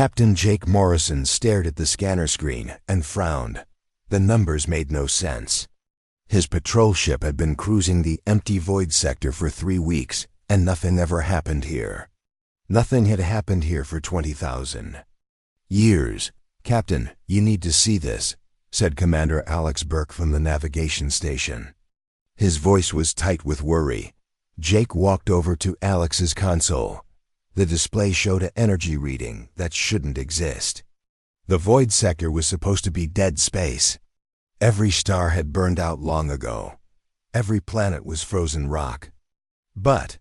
Captain Jake Morrison stared at the scanner screen and frowned. The numbers made no sense. His patrol ship had been cruising the empty void sector for 3 weeks, and nothing ever happened here. Nothing had happened here for 20,000 years. "Captain, you need to see this," said Commander Alex Burke from the navigation station. His voice was tight with worry. Jake walked over to Alex's console. The display showed an energy reading that shouldn't exist. The void sector was supposed to be dead space. Every star had burned out long ago. Every planet was frozen rock. But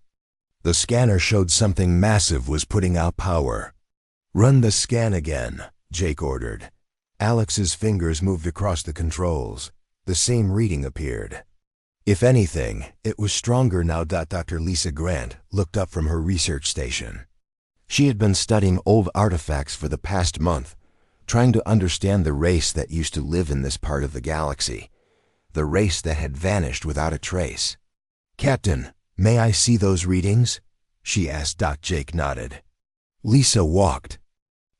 the scanner showed something massive was putting out power. "Run the scan again," Jake ordered. Alex's fingers moved across the controls. The same reading appeared. If anything, it was stronger now. Dr. Lisa Grant looked up from her research station. She had been studying old artifacts for the past month, trying to understand the race that used to live in this part of the galaxy, the race that had vanished without a trace. "Captain, may I see those readings?" she asked. Jake nodded. Lisa walked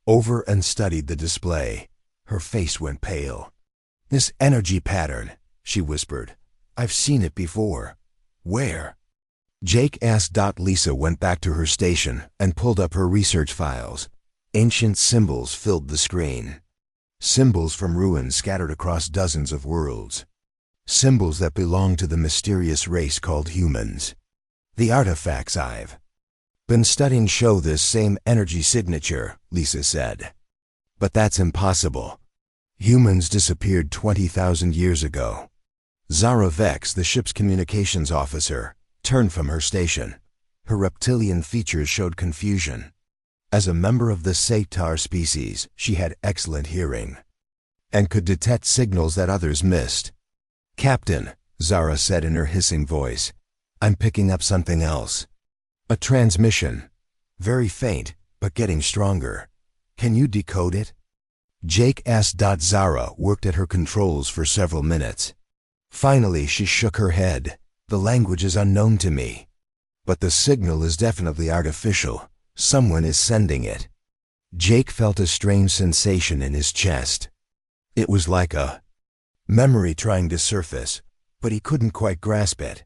over and studied the display. Her face went pale. "This energy pattern," she whispered. "I've seen it before." "Where?" Jake asked. Lisa went back to her station and pulled up her research files. Ancient symbols filled the screen. Symbols from ruins scattered across dozens of worlds. Symbols that belonged to the mysterious race called humans. "The artifacts I've been studying show this same energy signature," Lisa said. "But that's impossible. Humans disappeared 20,000 years ago." Zara Vex, the ship's communications officer, turned from her station. Her reptilian features showed confusion. As a member of the Satar species, she had excellent hearing and could detect signals that others missed. "Captain," Zara said in her hissing voice, "I'm picking up something else. A transmission. Very faint, but getting stronger. Can you decode it?" Jake asked. Zara worked at her controls for several minutes. Finally, she shook her head. "The language is unknown to me. But the signal is definitely artificial. Someone is sending it." Jake felt a strange sensation in his chest. It was like a memory trying to surface, but he couldn't quite grasp it.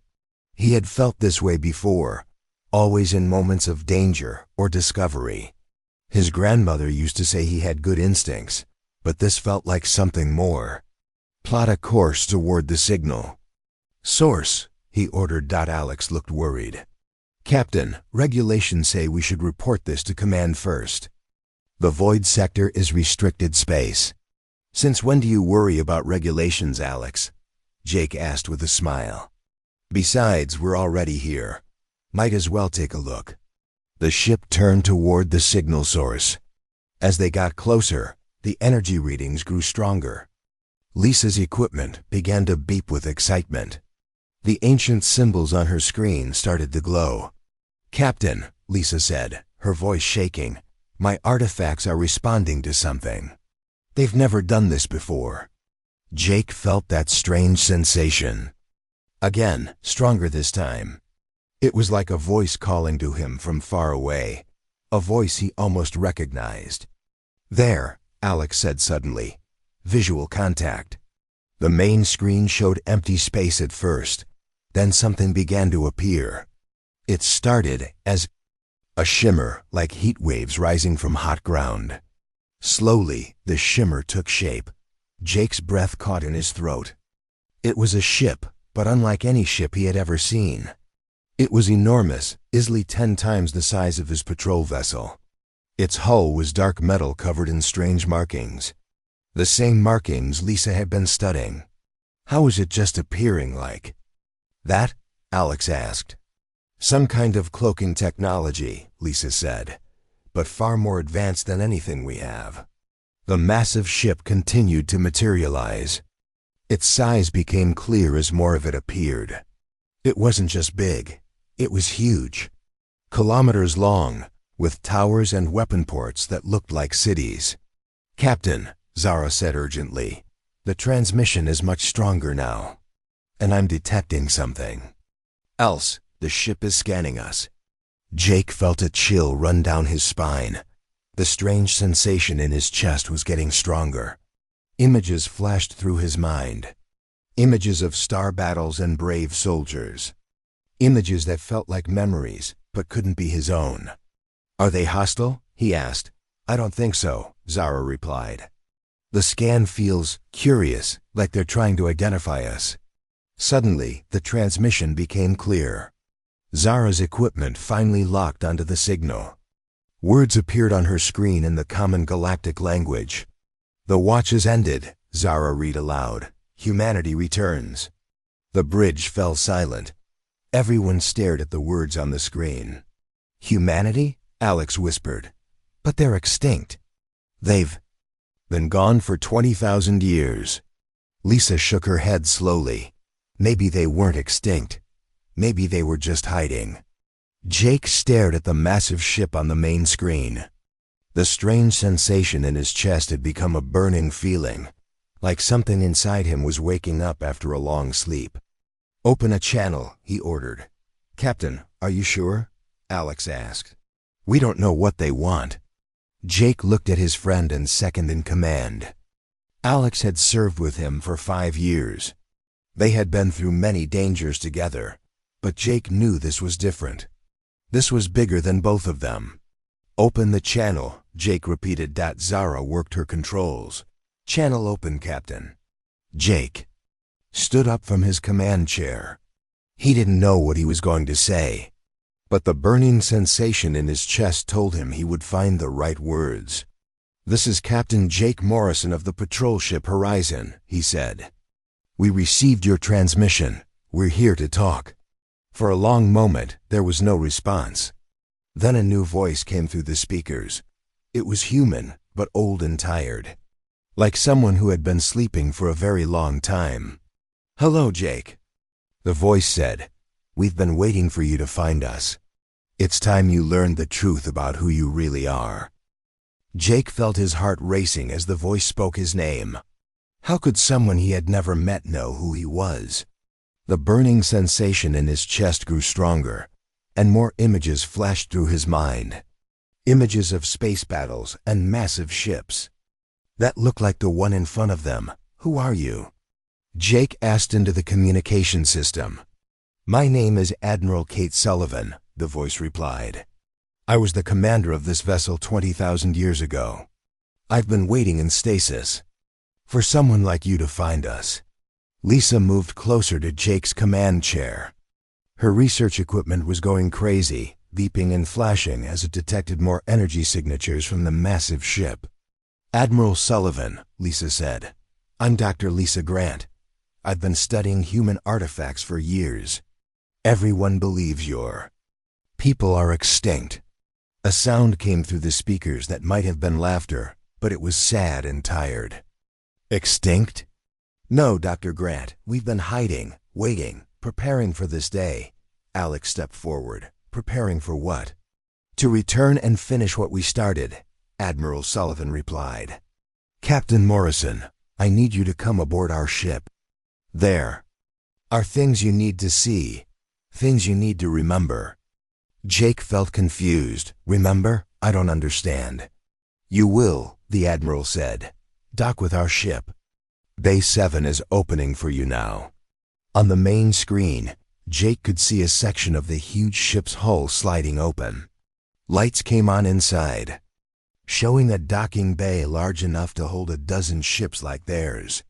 He had felt this way before, always in moments of danger or discovery. His grandmother used to say he had good instincts, but this felt like something more. "Plot a course toward the signal." "Source," he ordered. Alex looked worried. "Captain, regulations say we should report this to command first. The void sector is restricted space." "Since when do you worry about regulations, Alex?" Jake asked with a smile. "Besides, we're already here. Might as well take a look." The ship turned toward the signal source. As they got closer, the energy readings grew stronger. Lisa's equipment began to beep with excitement. The ancient symbols on her screen started to glow. "Captain," Lisa said, her voice shaking, "my artifacts are responding to something. They've never done this before." Jake felt that strange sensation. Again, stronger this time. It was like a voice calling to him from far away, a voice he almost recognized. "There," Alex said suddenly. "Visual contact." The main screen showed empty space at first. Then something began to appear. It started as a shimmer, like heat waves rising from hot ground. Slowly, the shimmer took shape. Jake's breath caught in his throat. It was a ship, but unlike any ship he had ever seen. It was enormous, easily 10 times the size of his patrol vessel. Its hull was dark metal covered in strange markings. The same markings Lisa had been studying. How was it just appearing like that? Alex asked. "Some kind of cloaking technology," Lisa said, "but far more advanced than anything we have." The massive ship continued to materialize. Its size became clear as more of it appeared. It wasn't just big, it was huge. Kilometers long, with towers and weapon ports that looked like cities. "Captain," Zara said urgently, "the transmission is much stronger now. And I'm detecting something else. The ship is scanning us." Jake felt a chill run down his spine. The strange sensation in his chest was getting stronger. Images flashed through his mind. Images of star battles and brave soldiers. Images that felt like memories, but couldn't be his own. "Are they hostile?" he asked. "I don't think so," Zara replied. "The scan feels curious, like they're trying to identify us." Suddenly, the transmission became clear. Zara's equipment finally locked onto the signal. Words appeared on her screen in the common galactic language. "The watch has ended," Zara read aloud. "Humanity returns." The bridge fell silent. Everyone stared at the words on the screen. "Humanity?" Alex whispered. "But they're extinct." "They've been gone for 20,000 years." Lisa shook her head slowly. Maybe they weren't extinct. Maybe they were just hiding. Jake stared at the massive ship on the main screen. The strange sensation in his chest had become a burning feeling, like something inside him was waking up after a long sleep. "Open a channel," he ordered. "Captain, are you sure?" Alex asked. "We don't know what they want." Jake looked at his friend and second in command. Alex had served with him for 5 years. They had been through many dangers together, but Jake knew this was different. This was bigger than both of them. "Open the channel," Jake repeated. Zara worked her controls. "Channel open, Captain." Jake stood up from his command chair. He didn't know what he was going to say, but the burning sensation in his chest told him he would find the right words. "This is Captain Jake Morrison of the patrol ship Horizon," he said. "We received your transmission. We're here to talk." For a long moment, there was no response. Then a new voice came through the speakers. It was human, but old and tired, like someone who had been sleeping for a very long time. "Hello, Jake," the voice said. "We've been waiting for you to find us. It's time you learned the truth about who you really are." Jake felt his heart racing as the voice spoke his name. How could someone he had never met know who he was? The burning sensation in his chest grew stronger, and more images flashed through his mind. Images of space battles and massive ships. "That looked like the one in front of them. Who are you?" Jake asked into the communication system. "My name is Admiral Kate Sullivan," the voice replied. "I was the commander of this vessel 20,000 years ago. I've been waiting in stasis for someone like you to find us." Lisa moved closer to Jake's command chair. Her research equipment was going crazy, beeping and flashing as it detected more energy signatures from the massive ship. "Admiral Sullivan," Lisa said. "I'm Dr. Lisa Grant. I've been studying human artifacts for years. Everyone believes your people are extinct." A sound came through the speakers that might have been laughter, but it was sad and tired. "Extinct?" "No, Dr. Grant. We've been hiding, waiting, preparing for this day." Alex stepped forward. "Preparing for what?" "To return and finish what we started," Admiral Sullivan replied. "Captain Morrison, I need you to come aboard our ship. There are things you need to see, things you need to remember." Jake felt confused. "Remember? I don't understand." "You will," the Admiral said. "Dock with our ship. Bay 7 is opening for you now." On the main screen, Jake could see a section of the huge ship's hull sliding open. Lights came on inside, showing a docking bay large enough to hold a dozen ships like theirs.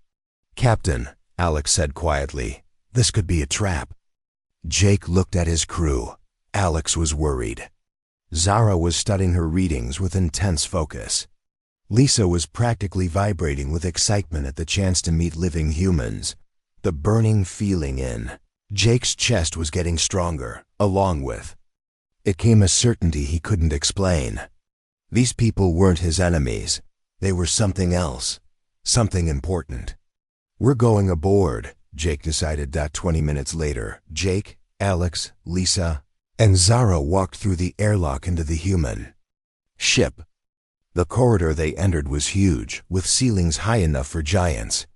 "Captain," Alex said quietly, "this could be a trap." Jake looked at his crew. Alex was worried. Zara was studying her readings with intense focus. Lisa was practically vibrating with excitement at the chance to meet living humans. The burning feeling in Jake's chest was getting stronger, along with it came a certainty he couldn't explain. These people weren't his enemies. They were something else, something important. "We're going aboard," Jake decided. 20 minutes later, Jake, Alex, Lisa, and Zara walked through the airlock into the human ship. The corridor they entered was huge, with ceilings high enough for giants.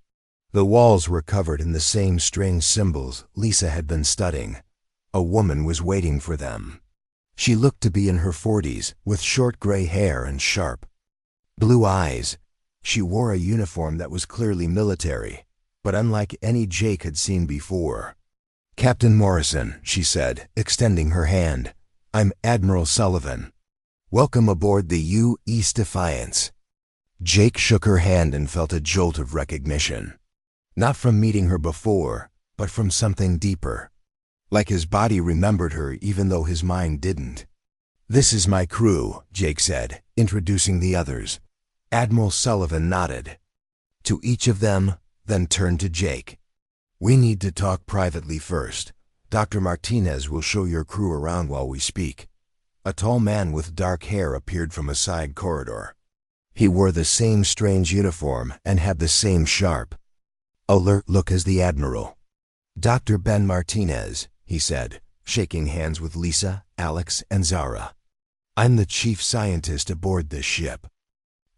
The walls were covered in the same strange symbols Lisa had been studying. A woman was waiting for them. She looked to be in her 40s, with short gray hair and sharp blue eyes. She wore a uniform that was clearly military, but unlike any Jake had seen before. "Captain Morrison," she said, extending her hand. "I'm Admiral Sullivan. Welcome aboard the U.S. Defiance." Jake shook her hand and felt a jolt of recognition. Not from meeting her before, but from something deeper. Like his body remembered her even though his mind didn't. "This is my crew," Jake said, introducing the others. Admiral Sullivan nodded to each of them, then turned to Jake. "We need to talk privately first. Dr. Martinez will show your crew around while we speak." A tall man with dark hair appeared from a side corridor. He wore the same strange uniform and had the same sharp, alert look as the Admiral. "Dr. Ben Martinez," he said, shaking hands with Lisa, Alex, and Zara. "I'm the chief scientist aboard this ship.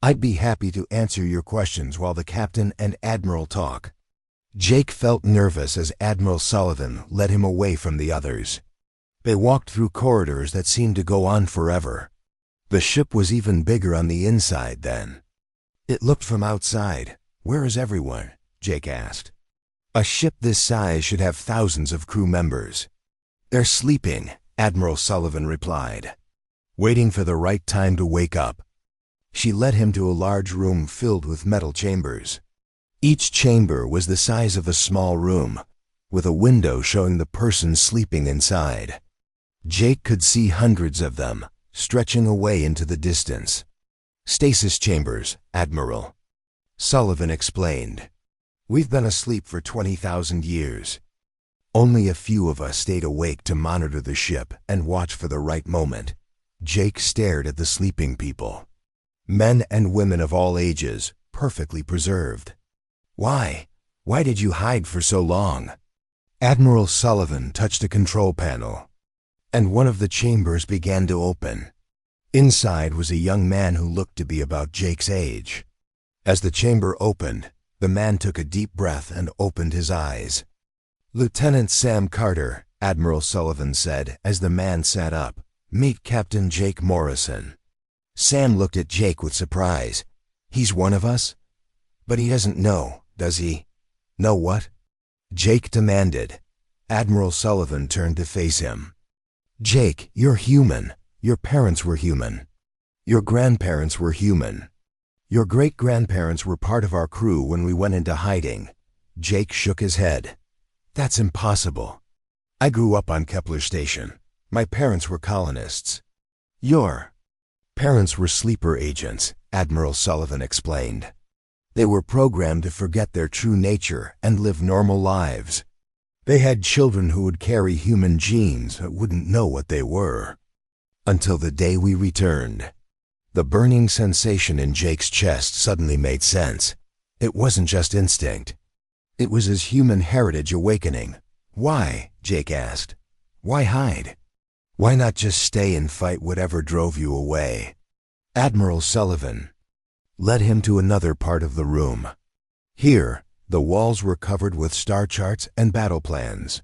I'd be happy to answer your questions while the captain and Admiral talk." Jake felt nervous as Admiral Sullivan led him away from the others. They walked through corridors that seemed to go on forever. The ship was even bigger on the inside then. It looked from outside. "Where is everyone?" Jake asked. "A ship this size should have thousands of crew members." "They're sleeping," Admiral Sullivan replied, "waiting for the right time to wake up." She led him to a large room filled with metal chambers. Each chamber was the size of a small room, with a window showing the person sleeping inside. Jake could see hundreds of them, stretching away into the distance. "Stasis chambers, Admiral," Sullivan explained. "We've been asleep for 20,000 years. Only a few of us stayed awake to monitor the ship and watch for the right moment." Jake stared at the sleeping people. Men and women of all ages, perfectly preserved. "Why? Why did you hide for so long?" Admiral Sullivan touched a control panel, and one of the chambers began to open. Inside was a young man who looked to be about Jake's age. As the chamber opened, the man took a deep breath and opened his eyes. "Lieutenant Sam Carter," Admiral Sullivan said as the man sat up. "Meet Captain Jake Morrison." Sam looked at Jake with surprise. "He's one of us? But he doesn't know, does he?" "Know what?" Jake demanded. Admiral Sullivan turned to face him. "Jake, you're human. Your parents were human. Your grandparents were human. Your great-grandparents were part of our crew when we went into hiding." Jake shook his head. "That's impossible. I grew up on Kepler Station. My parents were colonists." "Your parents were sleeper agents," Admiral Sullivan explained. "They were programmed to forget their true nature and live normal lives. They had children who would carry human genes but wouldn't know what they were. Until the day we returned." The burning sensation in Jake's chest suddenly made sense. It wasn't just instinct. It was his human heritage awakening. "Why?" Jake asked. "Why hide? Why not just stay and fight whatever drove you away?" Admiral Sullivan led him to another part of the room. Here, the walls were covered with star charts and battle plans.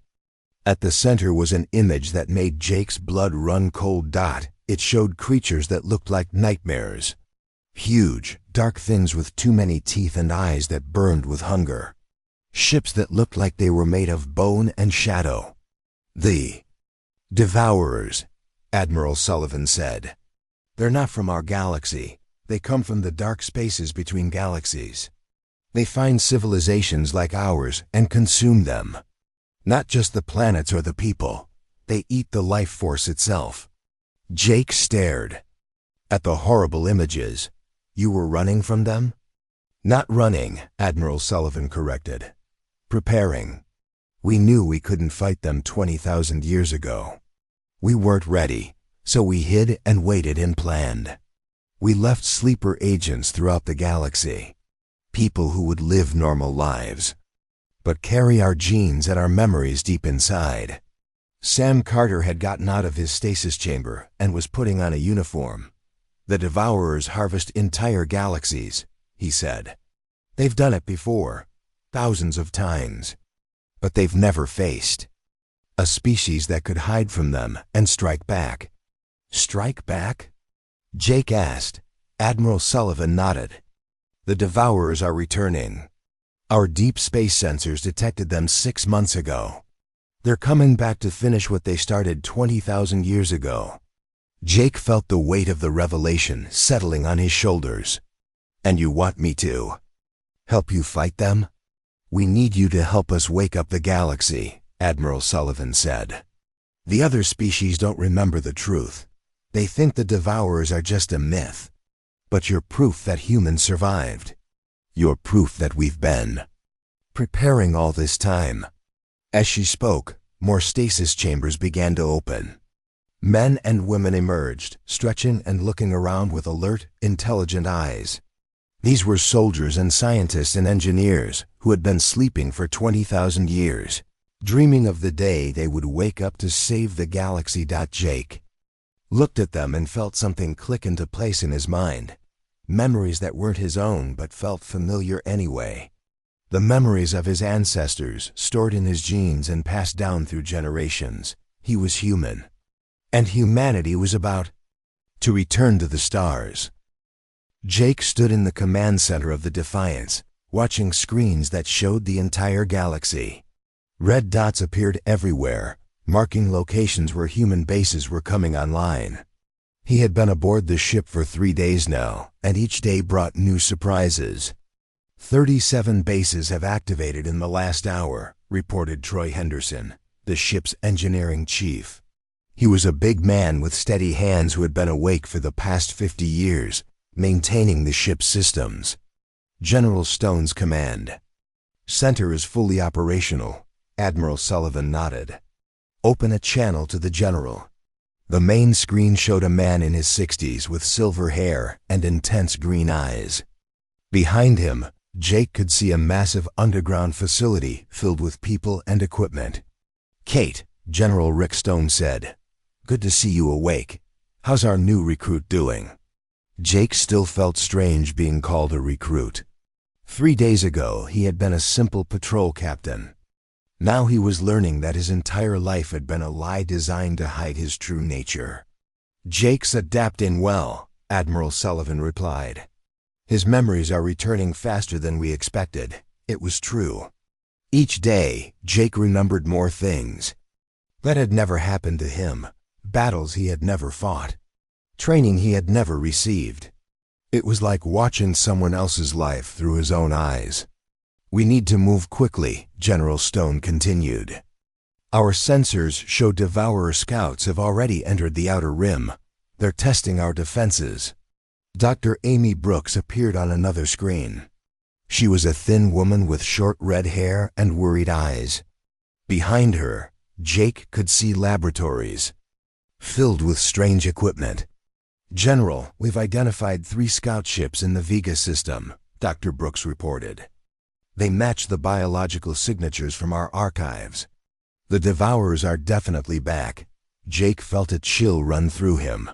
At the center was an image that made Jake's blood run cold. It showed creatures that looked like nightmares. Huge, dark things with too many teeth and eyes that burned with hunger. Ships that looked like they were made of bone and shadow. "The Devourers," Admiral Sullivan said. "They're not from our galaxy. They come from the dark spaces between galaxies. They find civilizations like ours and consume them. Not just the planets or the people. They eat the life force itself." Jake stared at the horrible images. "You were running from them?" "Not running," Admiral Sullivan corrected. "Preparing. We knew we couldn't fight them 20,000 years ago. We weren't ready, so we hid and waited and planned. We left sleeper agents throughout the galaxy. People who would live normal lives, but carry our genes and our memories deep inside." Sam Carter had gotten out of his stasis chamber and was putting on a uniform. "The Devourers harvest entire galaxies," he said. "They've done it before, thousands of times. But they've never faced a species that could hide from them and strike back. Strike back? Jake asked. Admiral Sullivan nodded. The Devourers are returning. Our deep space sensors detected them 6 months ago. They're coming back to finish what they started 20,000 years ago. Jake felt the weight of the revelation settling on his shoulders. And you want me to help you fight them? We need you to help us wake up the galaxy, Admiral Sullivan said. The other species don't remember the truth. They think the Devourers are just a myth. But you're proof that humans survived. You're proof that we've been preparing all this time. As she spoke, more stasis chambers began to open. Men and women emerged, stretching and looking around with alert, intelligent eyes. These were soldiers and scientists and engineers who had been sleeping for 20,000 years, dreaming of the day they would wake up to save the galaxy. Jake looked at them and felt something click into place in his mind. Memories that weren't his own but felt familiar anyway. The memories of his ancestors, stored in his genes and passed down through generations. He was human. And humanity was about to return to the stars. Jake stood in the command center of the Defiance, watching screens that showed the entire galaxy. Red dots appeared everywhere, marking locations where human bases were coming online. He had been aboard the ship for 3 days now, and each day brought new surprises. 37 bases have activated in the last hour, reported Troy Henderson, the ship's engineering chief. He was a big man with steady hands who had been awake for the past 50 years, maintaining the ship's systems. General Stone's command. Center is fully operational, Admiral Sullivan nodded. Open a channel to the general. The main screen showed a man in his 60s with silver hair and intense green eyes. Behind him, Jake could see a massive underground facility filled with people and equipment. Kate, General Rick Stone said, "Good to see you awake. How's our new recruit doing?" Jake still felt strange being called a recruit. 3 days ago, he had been a simple patrol captain. Now he was learning that his entire life had been a lie designed to hide his true nature. "Jake's adapting well," Admiral Sullivan replied. "His memories are returning faster than we expected." It was true. Each day, Jake remembered more things. That had never happened to him, battles he had never fought, training he had never received. It was like watching someone else's life through his own eyes. "We need to move quickly," General Stone continued. "Our sensors show Devourer scouts have already entered the Outer Rim. They're testing our defenses." Dr. Amy Brooks appeared on another screen. She was a thin woman with short red hair and worried eyes. Behind her, Jake could see laboratories filled with strange equipment. "General, we've identified 3 scout ships in the Vega system," Dr. Brooks reported. "They match the biological signatures from our archives. The Devourers are definitely back." Jake felt a chill run through him.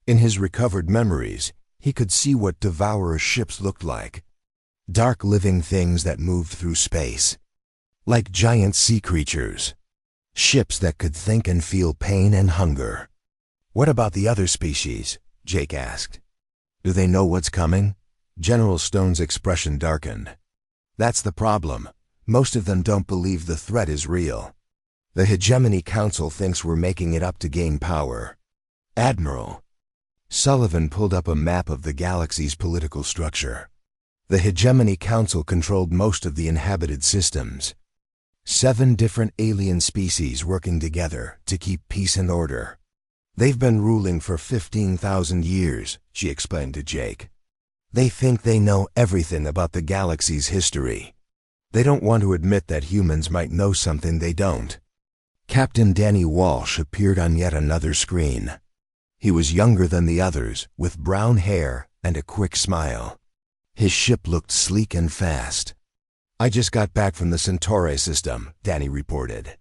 In his recovered memories, he could see what Devourer ships looked like. Dark living things that moved through space. Like giant sea creatures. Ships that could think and feel pain and hunger. "What about the other species?" Jake asked. "Do they know what's coming?" General Stone's expression darkened. "That's the problem. Most of them don't believe the threat is real. The Hegemony Council thinks we're making it up to gain power." "Admiral." Sullivan pulled up a map of the galaxy's political structure. The Hegemony Council controlled most of the inhabited systems. 7 different alien species working together to keep peace and order. "They've been ruling for 15,000 years, she explained to Jake. "They think they know everything about the galaxy's history. They don't want to admit that humans might know something they don't." Captain Danny Walsh appeared on yet another screen. He was younger than the others, with brown hair and a quick smile. His ship looked sleek and fast. "I just got back from the Centauri system," Danny reported.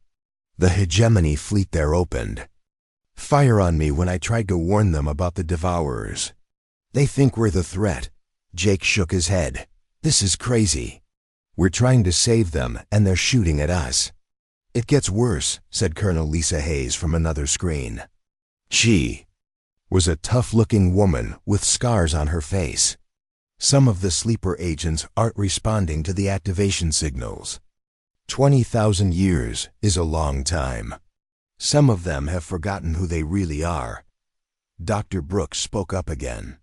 "The Hegemony fleet there opened fire on me when I tried to warn them about the Devourers. They think we're the threat." Jake shook his head. "This is crazy. We're trying to save them, and they're shooting at us." "It gets worse," said Colonel Lisa Hayes from another screen. was a tough-looking woman with scars on her face. Some of the sleeper agents aren't responding to the activation signals. 20,000 years is a long time. Some of them have forgotten who they really are. Dr. Brooks spoke up again.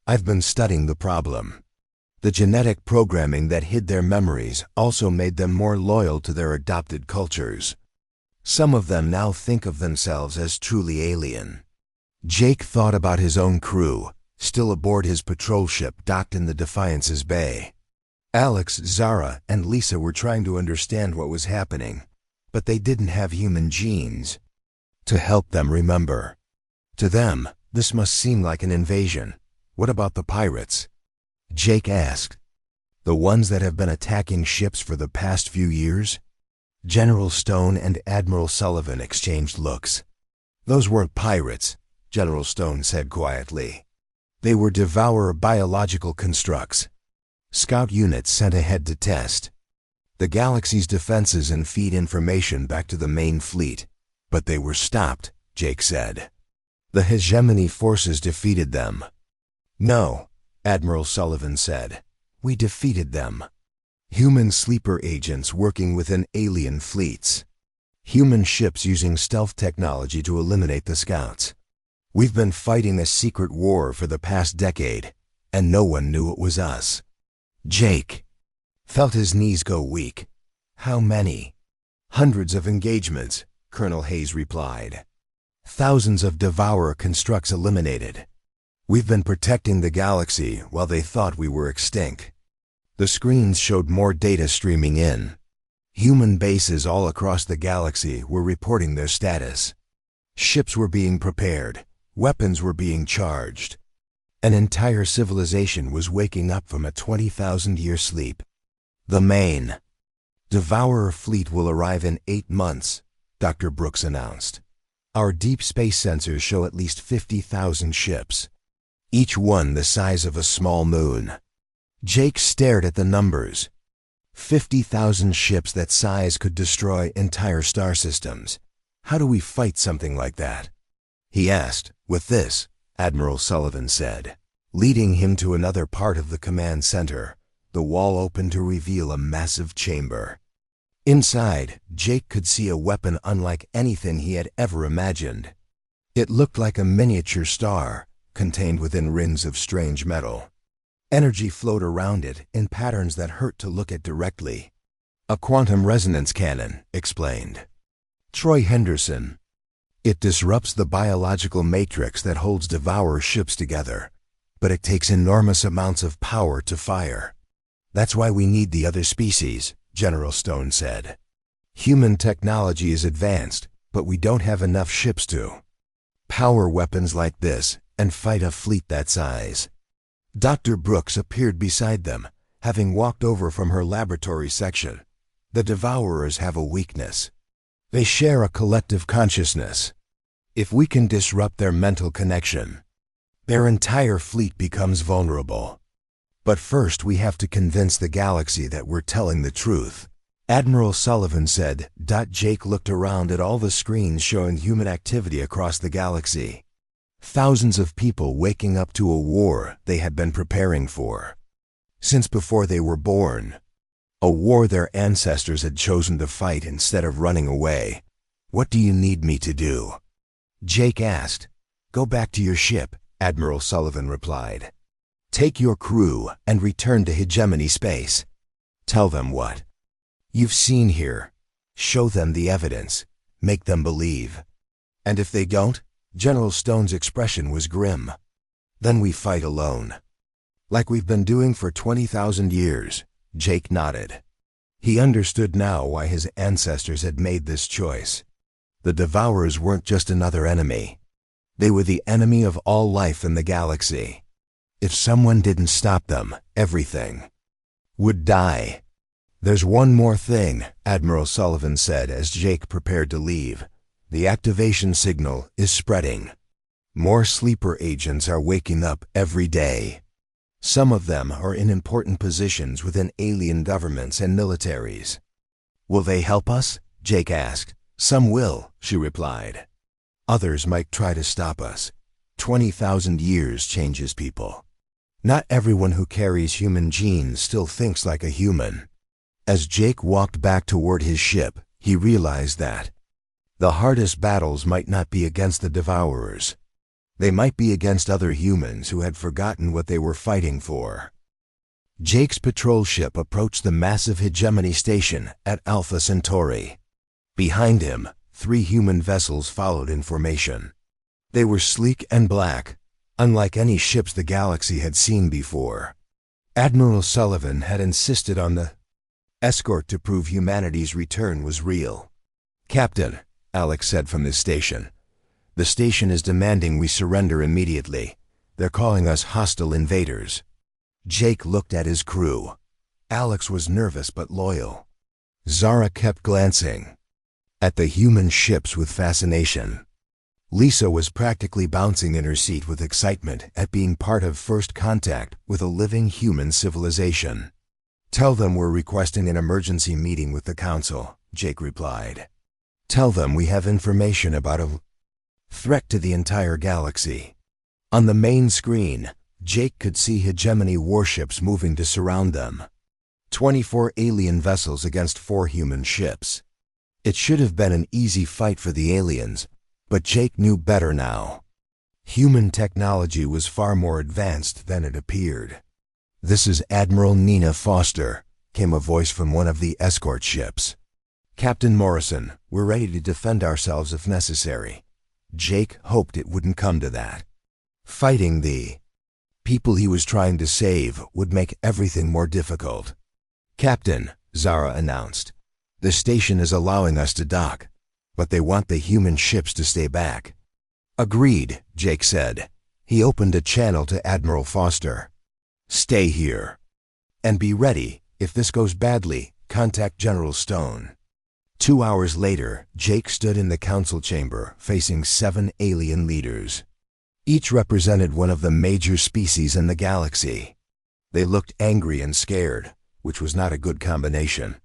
I've been studying the problem. The genetic programming that hid their memories also made them more loyal to their adopted cultures. Some of them now think of themselves as truly alien. Jake thought about his own crew, still aboard his patrol ship docked in the Defiance's bay. Alex, Zara, and Lisa were trying to understand what was happening, but they didn't have human genes to help them remember. To them, this must seem like an invasion. What about the pirates? Jake asked. The ones that have been attacking ships for the past few years? General Stone and Admiral Sullivan exchanged looks. Those weren't pirates, General Stone said quietly. They were Devourer biological constructs. Scout units sent ahead to test the galaxy's defenses and feed information back to the main fleet. But they were stopped, Jake said. The hegemony forces defeated them. No, Admiral Sullivan said. We defeated them. Human sleeper agents working within alien fleets. Human ships using stealth technology to eliminate the scouts. We've been fighting a secret war for the past decade, and no one knew it was us. Jake felt his knees go weak. How many? Hundreds of engagements, Colonel Hayes replied. Thousands of Devourer constructs eliminated. We've been protecting the galaxy while they thought we were extinct. The screens showed more data streaming in. Human bases all across the galaxy were reporting their status. Ships were being prepared. Weapons were being charged. An entire civilization was waking up from a 20,000-year sleep. The main Devourer fleet will arrive in 8 months, Dr. Brooks announced. Our deep space sensors show at least 50,000 ships, each one the size of a small moon. Jake stared at the numbers. 50,000 ships that size could destroy entire star systems. How do we fight something like that? He asked. With this, Admiral Sullivan said, leading him to another part of the command center. The wall opened to reveal a massive chamber. Inside, Jake could see a weapon unlike anything he had ever imagined. It looked like a miniature star, contained within rings of strange metal. Energy flowed around it in patterns that hurt to look at directly. A quantum resonance cannon, explained Troy Henderson. It disrupts the biological matrix that holds Devourer ships together, but it takes enormous amounts of power to fire. That's why we need the other species, General Stone said. Human technology is advanced, but we don't have enough ships to power weapons like this and fight a fleet that size. Dr. Brooks appeared beside them, having walked over from her laboratory section. The Devourers have a weakness. They share a collective consciousness. If we can disrupt their mental connection, their entire fleet becomes vulnerable. But first we have to convince the galaxy that we're telling the truth, Admiral Sullivan said. Jake looked around at all the screens showing human activity across the galaxy. Thousands of people waking up to a war they had been preparing for since before they were born. A war their ancestors had chosen to fight instead of running away. What do you need me to do? Jake asked. Go back to your ship, Admiral Sullivan replied. Take your crew and return to Hegemony Space. Tell them what you've seen here. Show them the evidence. Make them believe. And if they don't, General Stone's expression was grim. Then we fight alone. Like we've been doing for 20,000 years, Jake nodded. He understood now why his ancestors had made this choice. The Devourers weren't just another enemy. They were the enemy of all life in the galaxy. If someone didn't stop them, everything would die. There's one more thing, Admiral Sullivan said as Jake prepared to leave. The activation signal is spreading. More sleeper agents are waking up every day. Some of them are in important positions within alien governments and militaries. Will they help us? Jake asked. Some will, she replied. Others might try to stop us. 20,000 years changes people. Not everyone who carries human genes still thinks like a human. As Jake walked back toward his ship, he realized that the hardest battles might not be against the Devourers. They might be against other humans who had forgotten what they were fighting for. Jake's patrol ship approached the massive hegemony station at Alpha Centauri. Behind him, 3 human vessels followed in formation. They were sleek and black, unlike any ships the galaxy had seen before. Admiral Sullivan had insisted on the escort to prove humanity's return was real. "Captain," Alex said from the station is demanding we surrender immediately. They're calling us hostile invaders. Jake looked at his crew. Alex was nervous but loyal. Zara kept glancing at the human ships with fascination. Lisa was practically bouncing in her seat with excitement at being part of first contact with a living human civilization. "Tell them we're requesting an emergency meeting with the Council," Jake replied. "Tell them we have information about a threat to the entire galaxy." On the main screen, Jake could see hegemony warships moving to surround them. 24 alien vessels against 4 human ships. It should have been an easy fight for the aliens, but Jake knew better now. Human technology was far more advanced than it appeared. "This is Admiral Nina Foster," came a voice from one of the escort ships. "Captain Morrison, we're ready to defend ourselves if necessary." Jake hoped it wouldn't come to that. Fighting the people he was trying to save would make everything more difficult. "Captain," Zara announced, "the station is allowing us to dock, but they want the human ships to stay back." "Agreed," Jake said. He opened a channel to Admiral Foster. "Stay here. And be ready. If this goes badly, contact General Stone." 2 hours later, Jake stood in the council chamber facing 7 alien leaders. Each represented one of the major species in the galaxy. They looked angry and scared, which was not a good combination.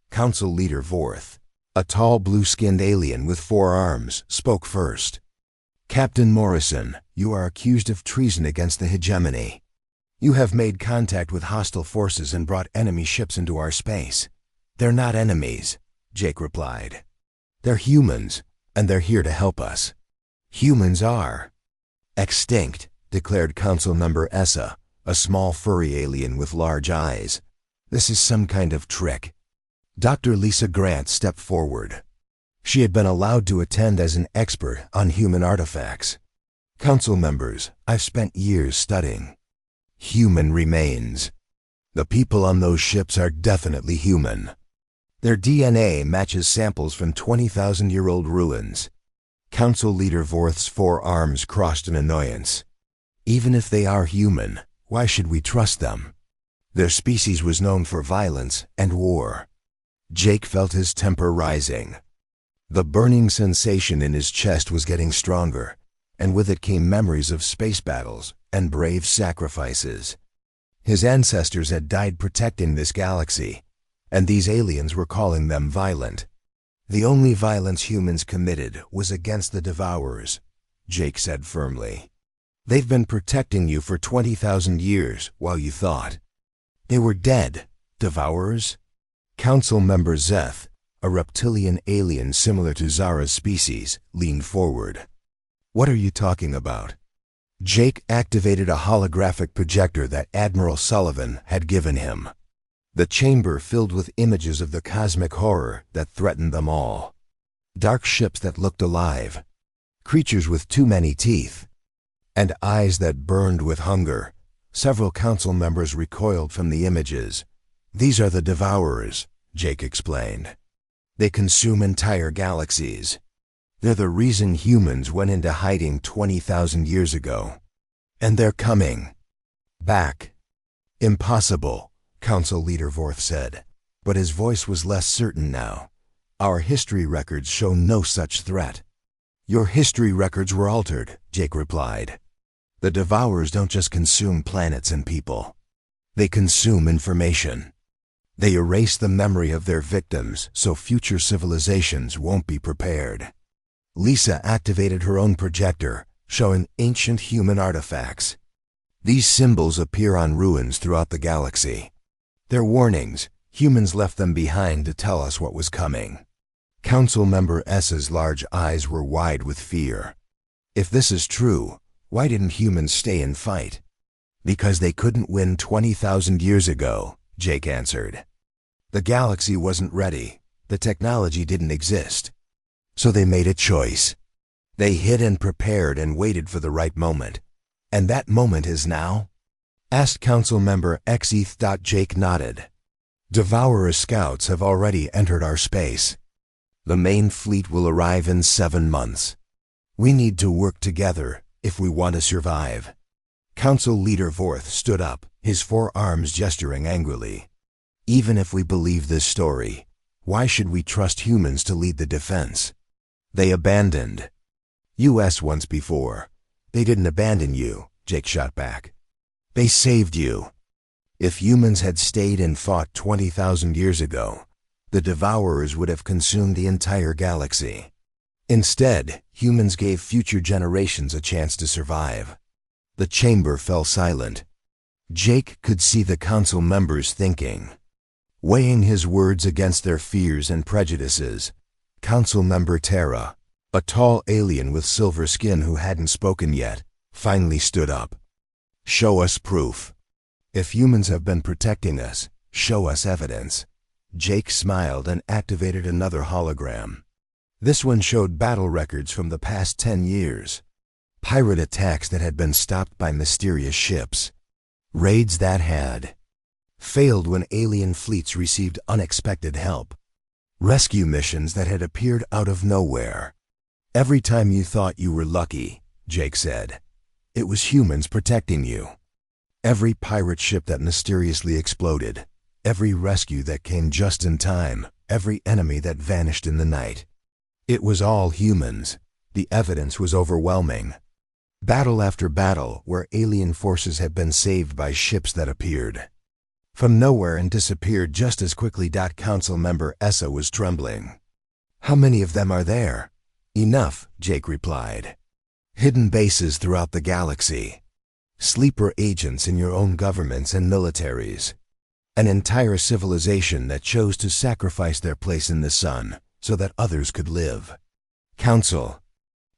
Council Leader Vorth, a tall blue-skinned alien with 4 arms, spoke first. "Captain Morrison, you are accused of treason against the hegemony. You have made contact with hostile forces and brought enemy ships into our space." "They're not enemies," Jake replied. "They're humans, and they're here to help us." "Humans are extinct," declared Council Member Essa, a small furry alien with large eyes. "This is some kind of trick." Dr. Lisa Grant stepped forward. She had been allowed to attend as an expert on human artifacts. "Council members, I've spent years studying human remains. The people on those ships are definitely human. Their DNA matches samples from 20,000-year-old ruins." Council Leader Vorth's 4 arms crossed in annoyance. "Even if they are human, why should we trust them? Their species was known for violence and war." Jake felt his temper rising. The burning sensation in his chest was getting stronger, and with it came memories of space battles and brave sacrifices. His ancestors had died protecting this galaxy, and these aliens were calling them violent. "The only violence humans committed was against the Devourers," Jake said firmly. "They've been protecting you for 20,000 years while you thought they were dead. Devourers?" Council Member Zeth, a reptilian alien similar to Zara's species, leaned forward. "What are you talking about?" Jake activated a holographic projector that Admiral Sullivan had given him. The chamber filled with images of the cosmic horror that threatened them all. Dark ships that looked alive, creatures with too many teeth, and eyes that burned with hunger. Several council members recoiled from the images. "These are the Devourers," Jake explained. "They consume entire galaxies. They're the reason humans went into hiding 20,000 years ago. And they're coming back." "Impossible," Council Leader Vorth said, but his voice was less certain now. "Our history records show no such threat." "Your history records were altered," Jake replied. "The Devourers don't just consume planets and people. They consume information. They erase the memory of their victims so future civilizations won't be prepared." Lisa activated her own projector, showing ancient human artifacts. These symbols appear on ruins throughout the galaxy. They're warnings. Humans left them behind to tell us what was coming. Council Member S's large eyes were wide with fear. If this is true, why didn't humans stay and fight? Because they couldn't win 20,000 years ago, Jake answered. The galaxy wasn't ready. The technology didn't exist. So they made a choice. They hid and prepared and waited for the right moment. And that moment is now? Asked Council Member Xeth. Jake nodded. Devourer scouts have already entered our space. The main fleet will arrive in 7 months. We need to work together if we want to survive. Council Leader Vorth stood up, his forearms gesturing angrily. Even if we believe this story, why should we trust humans to lead the defense? They abandoned US once before. They didn't abandon you, Jake shot back. They saved you. If humans had stayed and fought 20,000 years ago, the Devourers would have consumed the entire galaxy. Instead, humans gave future generations a chance to survive. The chamber fell silent. Jake could see the council members thinking. Weighing his words against their fears and prejudices, Council Member Terra, a tall alien with silver skin who hadn't spoken yet, finally stood up. Show us proof. If humans have been protecting us, show us evidence. Jake smiled and activated another hologram. This one showed battle records from the past 10 years. Pirate attacks that had been stopped by mysterious ships. Raids that had failed when alien fleets received unexpected help. Rescue missions that had appeared out of nowhere. Every time you thought you were lucky, Jake said, it was humans protecting you. Every pirate ship that mysteriously exploded. Every rescue that came just in time. Every enemy that vanished in the night. It was all humans. The evidence was overwhelming. Battle after battle where alien forces had been saved by ships that appeared from nowhere and disappeared just as quickly. Council Member Essa was trembling. How many of them are there? Enough, Jake replied. Hidden bases throughout the galaxy. Sleeper agents in your own governments and militaries. An entire civilization that chose to sacrifice their place in the sun so that others could live. Council.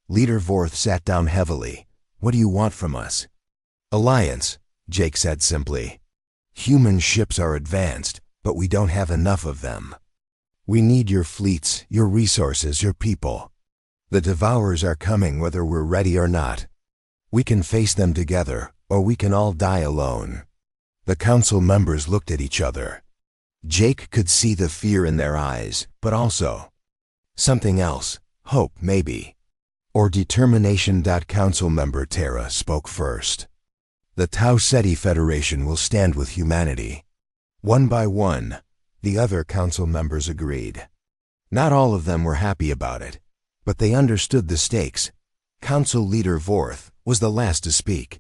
Leader Vorth sat down heavily. What do you want from us? Alliance, Jake said simply. Human ships are advanced, but we don't have enough of them. We need your fleets, your resources, your people. The Devourers are coming whether we're ready or not. We can face them together, or we can all die alone. The council members looked at each other. Jake could see the fear in their eyes, but also something else, hope maybe, or determination. Council Member Terra spoke first. The Tau Ceti Federation will stand with humanity. One by one, the other council members agreed. Not all of them were happy about it, but they understood the stakes. Council Leader Vorth was the last to speak.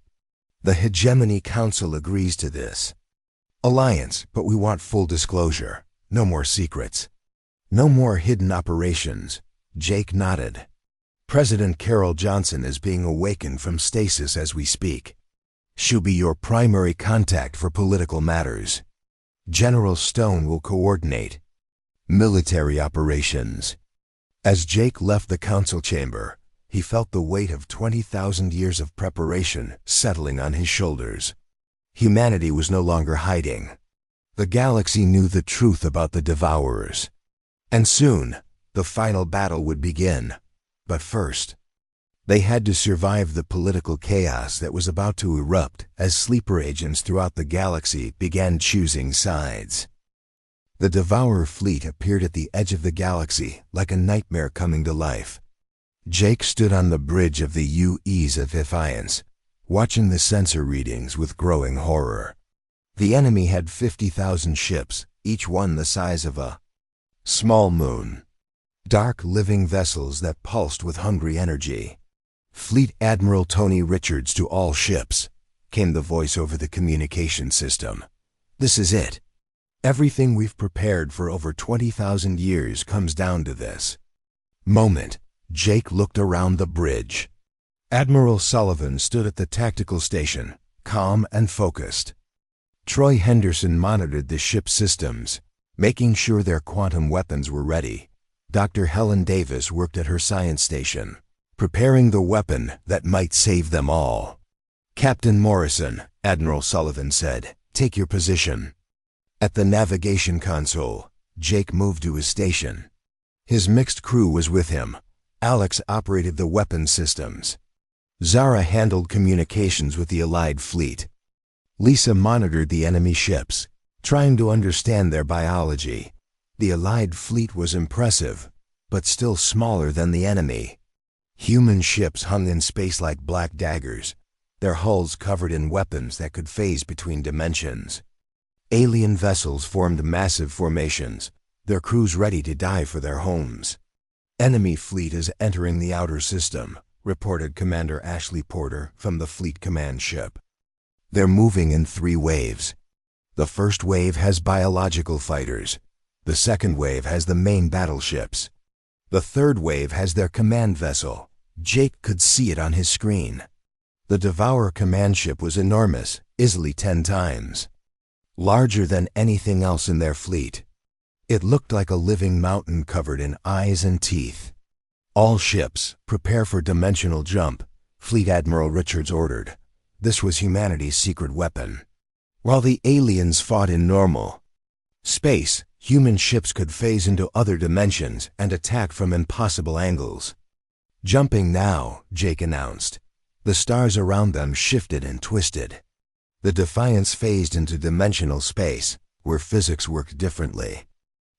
The Hegemony Council agrees to this. Alliance, but we want full disclosure. No more secrets. No more hidden operations. Jake nodded. President Carol Johnson is being awakened from stasis as we speak. She'll be your primary contact for political matters. General Stone will coordinate military operations. As Jake left the council chamber, he felt the weight of 20,000 years of preparation settling on his shoulders. Humanity was no longer hiding. The galaxy knew the truth about the Devourers. And soon, the final battle would begin. But first, they had to survive the political chaos that was about to erupt as sleeper agents throughout the galaxy began choosing sides. The Devourer fleet appeared at the edge of the galaxy like a nightmare coming to life. Jake stood on the bridge of the UEs of Defiance, watching the sensor readings with growing horror. The enemy had 50,000 ships, each one the size of a small moon. Dark living vessels that pulsed with hungry energy. Fleet Admiral Tony Richards to all ships, came the voice over the communication system. This is it. Everything we've prepared for over 20,000 years comes down to this moment. Jake looked around the bridge. Admiral Sullivan stood at the tactical station, calm and focused. Troy Henderson monitored the ship's systems, making sure their quantum weapons were ready. Dr. Helen Davis worked at her science station, preparing the weapon that might save them all. "Captain Morrison," Admiral Sullivan said, "take your position." At the navigation console, Jake moved to his station. His mixed crew was with him. Alex operated the weapon systems. Zara handled communications with the Allied fleet. Lisa monitored the enemy ships, trying to understand their biology. The Allied fleet was impressive, but still smaller than the enemy. Human ships hung in space like black daggers, their hulls covered in weapons that could phase between dimensions. Alien vessels formed massive formations, their crews ready to die for their homes. "Enemy fleet is entering the outer system," reported Commander Ashley Porter from the fleet command ship. "They're moving in 3 waves. The first wave has biological fighters. The second wave has the main battleships. The third wave has their command vessel." Jake could see it on his screen. The Devourer command ship was enormous, easily 10 times. Larger than anything else in their fleet. It looked like a living mountain covered in eyes and teeth. "All ships, prepare for dimensional jump," Fleet Admiral Richards ordered. This was humanity's secret weapon. While the aliens fought in normal space, human ships could phase into other dimensions and attack from impossible angles. "Jumping now," Jake announced. The stars around them shifted and twisted. The Defiance phased into dimensional space, where physics worked differently.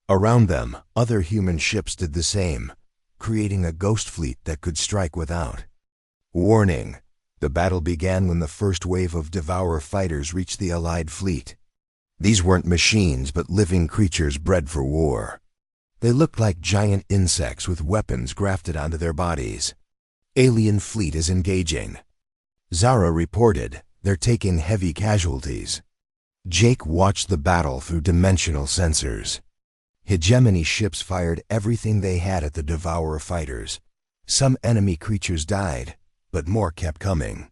Around them, other human ships did the same, creating a ghost fleet that could strike without warning. The battle began when the first wave of Devourer fighters reached the Allied fleet. These weren't machines, but living creatures bred for war. They looked like giant insects with weapons grafted onto their bodies. "Alien fleet is engaging," Zara reported. "They're taking heavy casualties." Jake watched the battle through dimensional sensors. Hegemony ships fired everything they had at the Devourer fighters. Some enemy creatures died, but more kept coming.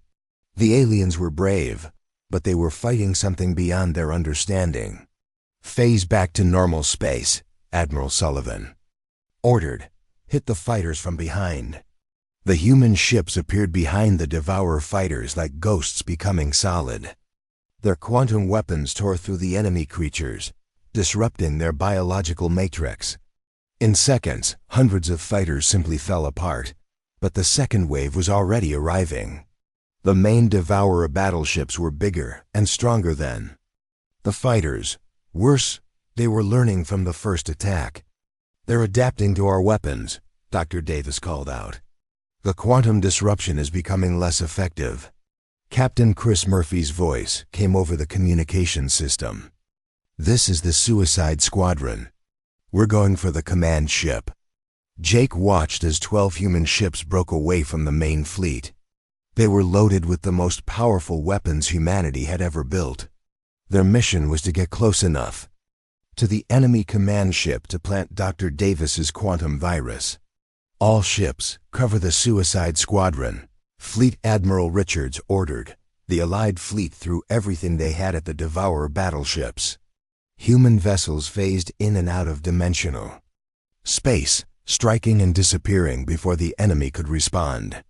The aliens were brave, but they were fighting something beyond their understanding. "Phase back to normal space," Admiral Sullivan ordered. "Hit the fighters from behind." The human ships appeared behind the Devourer fighters like ghosts becoming solid. Their quantum weapons tore through the enemy creatures, disrupting their biological matrix. In seconds, hundreds of fighters simply fell apart, but the second wave was already arriving. The main Devourer battleships were bigger and stronger than the fighters. Worse, they were learning from the first attack. "They're adapting to our weapons," Dr. Davis called out. "The quantum disruption is becoming less effective." Captain Chris Murphy's voice came over the communication system. "This is the Suicide Squadron. We're going for the command ship." Jake watched as 12 human ships broke away from the main fleet. They were loaded with the most powerful weapons humanity had ever built. Their mission was to get close enough to the enemy command ship to plant Dr. Davis's quantum virus. "All ships, cover the Suicide Squadron," Fleet Admiral Richards ordered. The Allied fleet threw everything they had at the Devourer battleships. Human vessels phased in and out of dimensional space, striking and disappearing before the enemy could respond.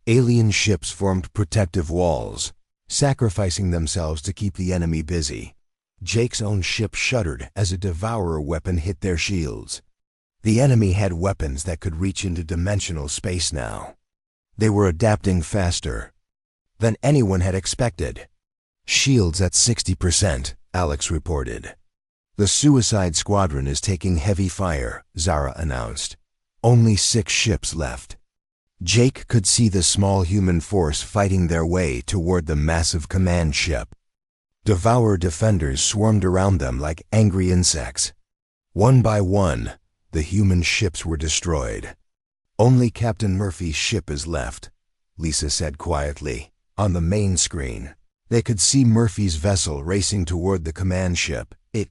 Alien ships formed protective walls, sacrificing themselves to keep the enemy busy. Jake's own ship shuddered as a Devourer weapon hit their shields. The enemy had weapons that could reach into dimensional space now. They were adapting faster than anyone had expected. "Shields at 60%, Alex reported. "The Suicide Squadron is taking heavy fire," Zara announced. "Only 6 ships left." Jake could see the small human force fighting their way toward the massive command ship. Devourer defenders swarmed around them like angry insects. One by one, the human ships were destroyed. "Only Captain Murphy's ship is left," Lisa said quietly. On the main screen, they could see Murphy's vessel racing toward the command ship. It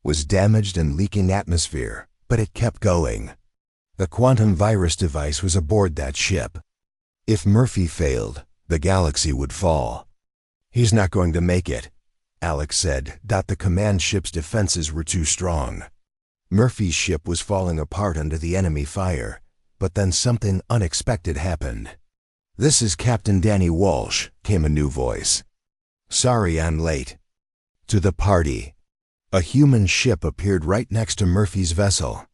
was damaged and leaking atmosphere, but it kept going. The quantum virus device was aboard that ship. If Murphy failed, the galaxy would fall. "He's not going to make it," Alex said. The command ship's defenses were too strong. Murphy's ship was falling apart under the enemy fire, but then something unexpected happened. "This is Captain Danny Walsh," came a new voice. "Sorry I'm late." To the party, a human ship appeared right next to Murphy's vessel.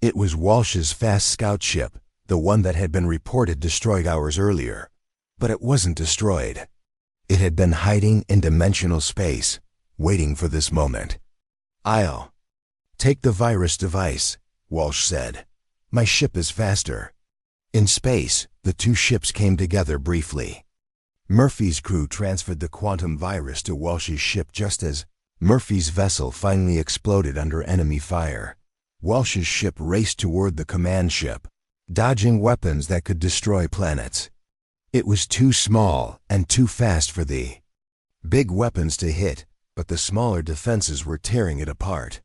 It was Walsh's fast scout ship, the one that had been reported destroyed hours earlier. But it wasn't destroyed. It had been hiding in dimensional space, waiting for this moment. "I'll take the virus device," Walsh said. "My ship is faster." In space, the two ships came together briefly. Murphy's crew transferred the quantum virus to Walsh's ship just as Murphy's vessel finally exploded under enemy fire. Walsh's ship raced toward the command ship, dodging weapons that could destroy planets. It was too small and too fast for the big weapons to hit, but the smaller defenses were tearing it apart.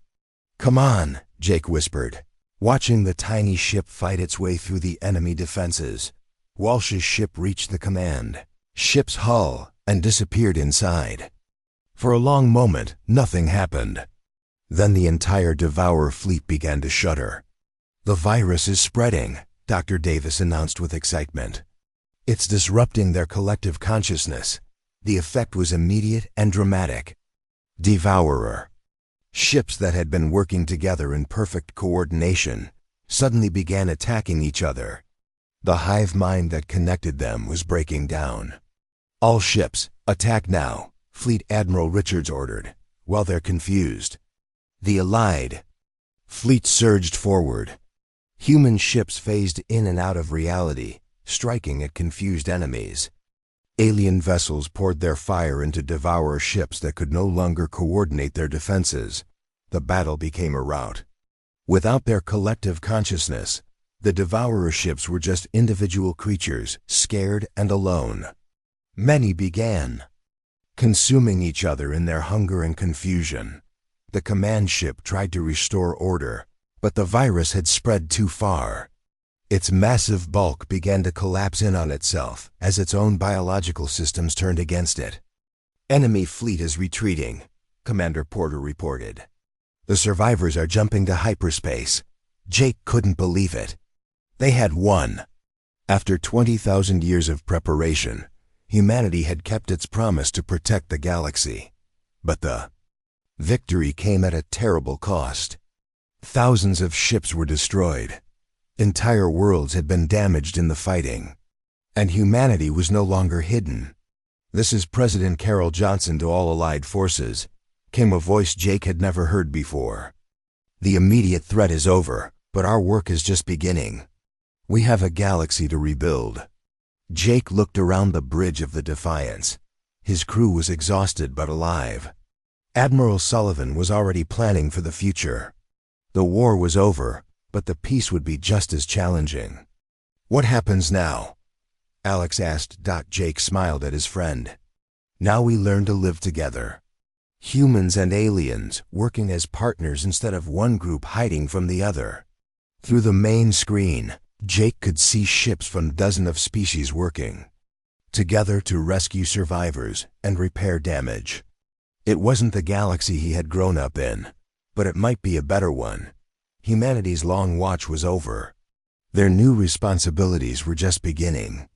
"Come on," Jake whispered, watching the tiny ship fight its way through the enemy defenses. Walsh's ship reached the command ship's hull and disappeared inside. For a long moment, nothing happened. Then the entire Devourer fleet began to shudder. "The virus is spreading," Dr. Davis announced with excitement. "It's disrupting their collective consciousness." The effect was immediate and dramatic. Devourer ships that had been working together in perfect coordination suddenly began attacking each other. The hive mind that connected them was breaking down. "All ships, attack now," Fleet Admiral Richards ordered, while they're confused. The Allied fleet surged forward. Human ships phased in and out of reality, striking at confused enemies. Alien vessels poured their fire into Devourer ships that could no longer coordinate their defenses. The battle became a rout. Without their collective consciousness, the Devourer ships were just individual creatures, scared and alone. Many began consuming each other in their hunger and confusion. The command ship tried to restore order, but the virus had spread too far. Its massive bulk began to collapse in on itself as its own biological systems turned against it. "Enemy fleet is retreating," Commander Porter reported. "The survivors are jumping to hyperspace." Jake couldn't believe it. They had won. After 20,000 years of preparation, humanity had kept its promise to protect the galaxy. But the victory came at a terrible cost. Thousands of ships were destroyed. Entire worlds had been damaged in the fighting. And humanity was no longer hidden. "This is President Carol Johnson to all Allied forces," came a voice Jake had never heard before. "The immediate threat is over, but our work is just beginning. We have a galaxy to rebuild." Jake looked around the bridge of the Defiance. His crew was exhausted but alive. Admiral Sullivan was already planning for the future. The war was over, but the peace would be just as challenging. "What happens now?" Alex asked. Jake smiled at his friend. "Now we learn to live together. Humans and aliens working as partners instead of one group hiding from the other." Through the main screen, Jake could see ships from dozens of species working together to rescue survivors and repair damage. It wasn't the galaxy he had grown up in, but it might be a better one. Humanity's long watch was over. Their new responsibilities were just beginning.